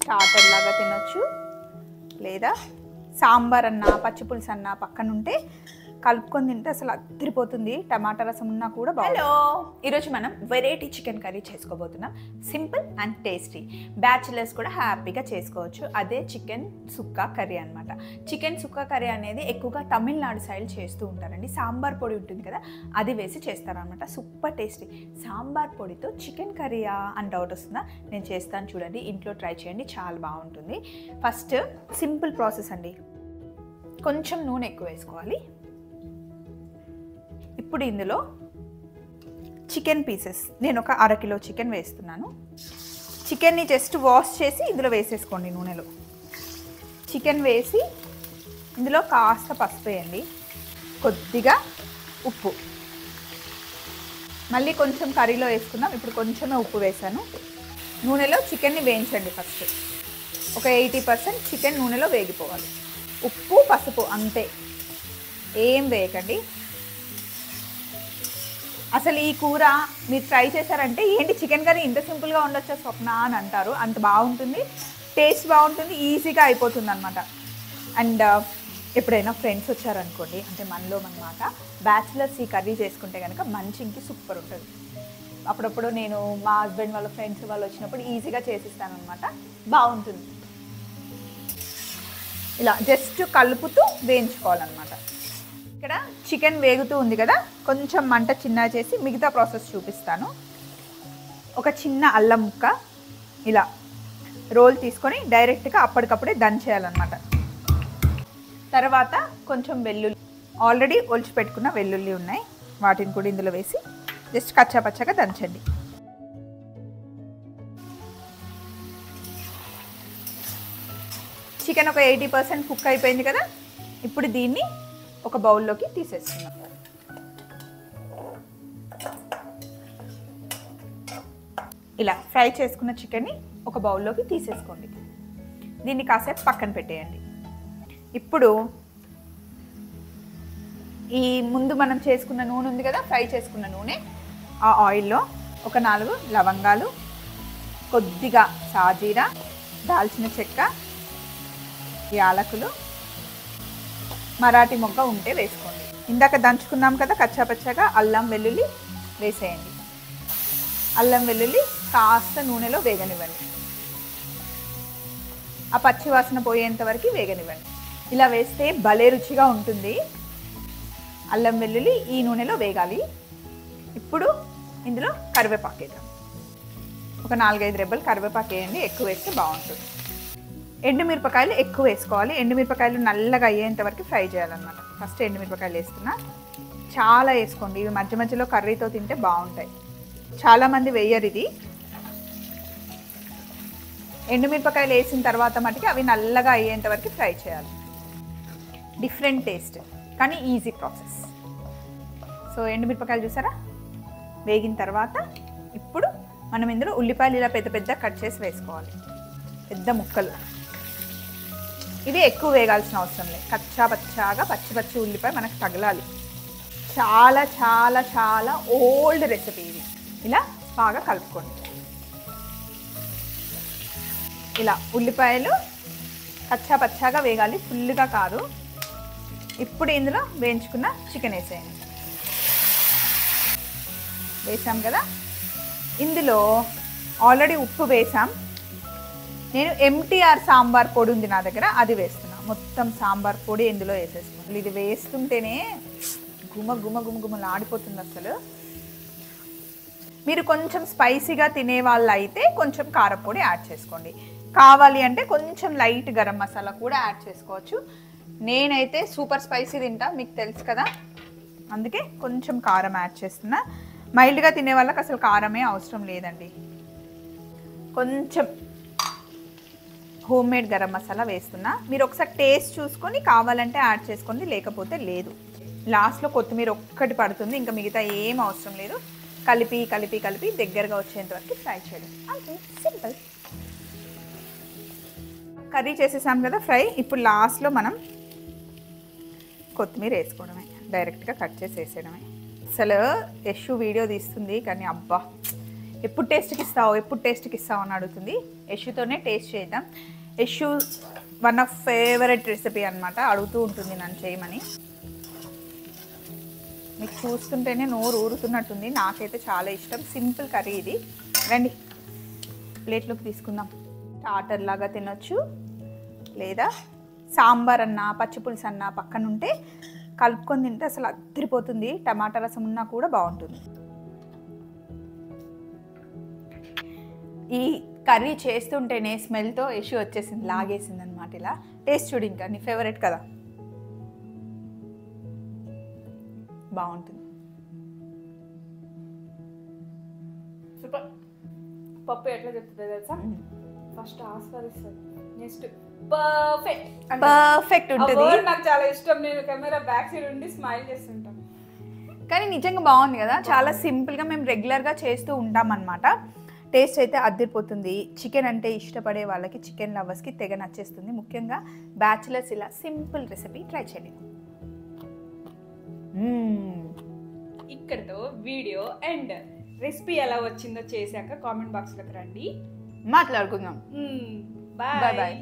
Starter లాగా తినొచ్చు, లేదా సాంబార్ అన్నా పచ్చిపులుసు అన్నా పక్కన ఉంటే కలుపుకొని తింటే అసలు అదిరిపోతుంది. టమాటా రసం ఉన్నా కూడా బాగుంది. హలో, ఈరోజు మనం వెరైటీ చికెన్ కర్రీ చేసుకోబోతున్నాం. సింపుల్ అండ్ టేస్టీ, బ్యాచిలర్స్ కూడా హ్యాపీగా చేసుకోవచ్చు. అదే చికెన్ సుక్కా కర్రీ అనమాట. చికెన్ సుక్కా కర్రీ అనేది ఎక్కువగా తమిళనాడు సైడ్ చేస్తూ ఉంటారండి. సాంబార్ పొడి ఉంటుంది కదా, అది వేసి చేస్తారనమాట. Super tasty. సాంబార్ పొడితో చికెన్ కర్రీయా అని డౌట్ వస్తుందా? నేను చేస్తాను చూడండి, ఇంట్లో ట్రై చేయండి, చాలా బాగుంటుంది. ఫస్ట్ సింపుల్ ప్రాసెస్ అండి. కొంచెం నూనె ఎక్కువ వేసుకోవాలి. ఇప్పుడు ఇందులో చికెన్ పీసెస్, నేను ఒక అరకిలో చికెన్ వేస్తున్నాను. చికెన్ని జస్ట్ వాష్ చేసి ఇందులో వేసేసుకోండి నూనెలో. చికెన్ వేసి ఇందులో కాస్త పసుపు వేయండి, కొద్దిగా ఉప్పు, మళ్ళీ కొంచెం కర్రీలో వేసుకుందాం. ఇప్పుడు కొంచెమే ఉప్పు వేసాను. నూనెలో చికెన్ని వేయించండి. ఫస్ట్ ఒక 80% చికెన్ నూనెలో వేగిపోవాలి. ఉప్పు పసుపు అంతే, ఏం వేయకండి. అసలు ఈ కూర మీరు ట్రై చేశారంటే ఏంటి చికెన్ కర్రీ ఇంత సింపుల్గా ఉండొచ్చా స్వప్న అని అంటారు. అంత బాగుంటుంది, టేస్ట్ బాగుంటుంది, ఈజీగా అయిపోతుంది అనమాట. అండ్ ఎప్పుడైనా ఫ్రెండ్స్ వచ్చారనుకోండి, అంటే మనలో అన్నమాట, బ్యాచిలర్స్ ఈ కర్రీ చేసుకుంటే కనుక మంచికి సూపర్ ఉంటుంది. అప్పుడప్పుడు నేను మా హస్బెండ్ వాళ్ళ ఫ్రెండ్స్ వాళ్ళు వచ్చినప్పుడు ఈజీగా చేసిస్తాను అనమాట, బాగుంటుంది. ఇలా జస్ట్ కలుపుతూ వేయించుకోవాలన్నమాట. ఇక్కడ చికెన్ వేగుతూ ఉంది కదా, కొంచెం మంట చిన్నగా చేసి మిగతా ప్రాసెస్ చూపిస్తాను. ఒక చిన్న అల్లం ముక్క ఇలా రోల్ తీసుకొని డైరెక్ట్గా అప్పటికప్పుడే దంచేయాలన్నమాట. తర్వాత కొంచెం వెల్లుల్లి, ఆల్రెడీ ఒలిచి పెట్టుకున్న వెల్లుల్లి ఉన్నాయి, వాటిని కూడా ఇందులో వేసి జస్ట్ కచ్చాపచ్చాగా దంచండి. చికెన్ ఒక 80% కుక్ అయిపోయింది కదా, ఇప్పుడు దీన్ని ఒక బౌల్లోకి తీసేస్తున్నాం. ఇలా ఫ్రై చేసుకున్న చికెన్ని ఒక బౌల్లోకి తీసేసుకోండి. దీన్ని కాసేపు పక్కన పెట్టేయండి. ఇప్పుడు ఈ ముందు మనం చేసుకున్న నూనె ఉంది కదా, ఫ్రై చేసుకున్న నూనె, ఆ ఆయిల్లో ఒక 4 లవంగాలు, కొద్దిగా సాజీరా, దాల్చిన చెక్క, యాలకులు, మరాఠీ మొగ్గ ఉంటే వేసుకోండి. ఇందాక దంచుకున్నాం కదా కచ్చాపచ్చాగా, అల్లం వెల్లుల్లి వేసేయండి. అల్లం వెల్లుల్లి కాస్త నూనెలో వేగనివ్వండి, ఆ పచ్చి వాసన పోయేంత వరకు వేగనివ్వండి. ఇలా వేస్తే భలే రుచిగా ఉంటుంది. అల్లం వెల్లుల్లి ఈ నూనెలో వేగాలి. ఇప్పుడు ఇందులో కరివేపాకు వేద్దాం. ఒక 4-5 రెబ్బలు కరివేపాకు వేయండి, ఎక్కువ వేస్తే బాగుంటుంది. ఎండుమిరపకాయలు ఎక్కువ వేసుకోవాలి. ఎండుమిరపకాయలు నల్లగా అయ్యేంత వరకు ఫ్రై చేయాలన్నమాట. ఫస్ట్ ఎండుమిరపకాయలు వేస్తున్నా, చాలా వేసుకోండి, ఇవి మధ్య మధ్యలో కర్రీతో తింటే బాగుంటాయి. చాలామంది వేయరు ఇది. ఎండుమిరపకాయలు వేసిన తర్వాత మటుకి అవి నల్లగా అయ్యేంత వరకు ఫ్రై చేయాలి. డిఫరెంట్ టేస్ట్ కానీ ఈజీ ప్రాసెస్. సో ఎండుమిరపకాయలు చూసారా వేగిన తర్వాత, ఇప్పుడు మనం ఇందులో ఉల్లిపాయలు ఇలా పెద్ద పెద్ద కట్ చేసి వేసుకోవాలి, పెద్ద ముక్కలు. ఇవి ఎక్కువ వేగాల్సిన అవసరం లేదు, కచ్చా పచ్చాగా పచ్చి పచ్చి ఉల్లిపాయ మనకు తగలాలి. చాలా చాలా చాలా ఓల్డ్ రెసిపీ ఇది. ఇలా బాగా కలుపుకోండి. ఇలా ఉల్లిపాయలు కచ్చా పచ్చాగా వేగాలి, ఫుల్గా కాదు. ఇప్పుడు ఇందులో వేయించుకున్న చికెన్ వేసేయండి. వేసాం కదా, ఇందులో ఆల్రెడీ ఉప్పు వేసాం. నేను MTR సాంబార్ పొడి ఉంది నా దగ్గర, అది వేస్తున్నా. మొత్తం సాంబార్ పొడి ఇందులో వేసేస్తున్నాను. ఇది వేస్తుంటేనే గుమ గుమ గుమ గుమలు ఆడిపోతుంది అసలు. మీరు కొంచెం స్పైసీగా తినే వాళ్ళు అయితే కొంచెం కారపొడి యాడ్ చేసుకోండి. కావాలి అంటే కొంచెం లైట్ గరం మసాలా కూడా యాడ్ చేసుకోవచ్చు. నేనైతే సూపర్ స్పైసీ తింటా, మీకు తెలుసు కదా, అందుకే కొంచెం కారం యాడ్ చేస్తున్నా. మైల్డ్గా తినే వాళ్ళకి అసలు కారమే అవసరం లేదండి. కొంచెం హోమ్ మేడ్ గరం మసాలా వేస్తున్నా. మీరు ఒకసారి టేస్ట్ చూసుకొని కావాలంటే యాడ్ చేసుకోండి, లేకపోతే లేదు. లాస్ట్లో కొత్తిమీర ఒక్కటి పడుతుంది, ఇంకా మిగతా ఏం అవసరం లేదు. కలిపి కలిపి కలిపి దగ్గరగా వచ్చేంత వరకు ఫ్రై చేయడం, అంతే, సింపుల్. కర్రీ చేసేసాం కదా ఫ్రై. ఇప్పుడు లాస్ట్లో మనం కొత్తిమీర వేసుకోవడమే, డైరెక్ట్గా కట్ చేసి వేసేయడమే. అసలు యశు వీడియో తీస్తుంది కానీ అబ్బా ఎప్పుడు టేస్ట్కి ఇస్తావు అని అడుగుతుంది. యశుతోనే టేస్ట్ చేద్దాం. Yashu one of favourite recipe అనమాట, అడుగుతూ ఉంటుంది నన్ను చేయమని. మీకు చూస్తుంటేనే నోరు ఊరుతున్నట్టుంది. నాకైతే చాలా ఇష్టం. సింపుల్ కర్రీ ఇది. రండి ప్లేట్లోకి తీసుకుందాం. స్టార్టర్ లాగా తినొచ్చు, లేదా సాంబార్ అన్నా పచ్చిపులుసు అన్నా పక్కన ఉంటే కలుపుకొని తింటే అసలు అదిరిపోతుంది. టమాటా రసం ఉన్నా కూడా బాగుంటుంది. ఈ కర్రీ చేస్తుంటేనే స్మెల్తో యశు వచ్చేసింది, లాగేసింది అనమాట. ఇలా టేస్ట్ చూడు, ఇంకా నీ ఫేవరెట్ కదా, బాగుంటుంది. సూపర్. పప్పు ఎట్లా చెప్తుంది తెలుసా? ఫస్ట్ ఆస్వాదిస్తుంది, నెక్స్ట్ పర్ఫెక్ట్ ఉంటుంది. నాకు చాలా ఇష్టం. నేను కెమెరా బ్యాక్ సైడ్ ఉండి స్మైల్ చేస్తుంటాను. కానీ నిజంగా బాగుంది కదా, చాలా సింపుల్గా మేము రెగ్యులర్గా చేస్తూ ఉంటాం అన్నమాట. టేస్ట్ అయితే అదిరిపోతుంది. చికెన్ అంటే ఇష్టపడే వాళ్ళకి, చికెన్ లవర్స్కి తెగ నచ్చేస్తుంది. ముఖ్యంగా బ్యాచులర్స్ ఇలా సింపుల్ రెసిపీ ట్రై చేయండి. ఇక్కడతో వీడియో అండ్ రెసిపీ ఎలా వచ్చిందో చేశాక కామెంట్ బాక్స్లోకి రండి, మాట్లాడుకుందాం. Bye bye.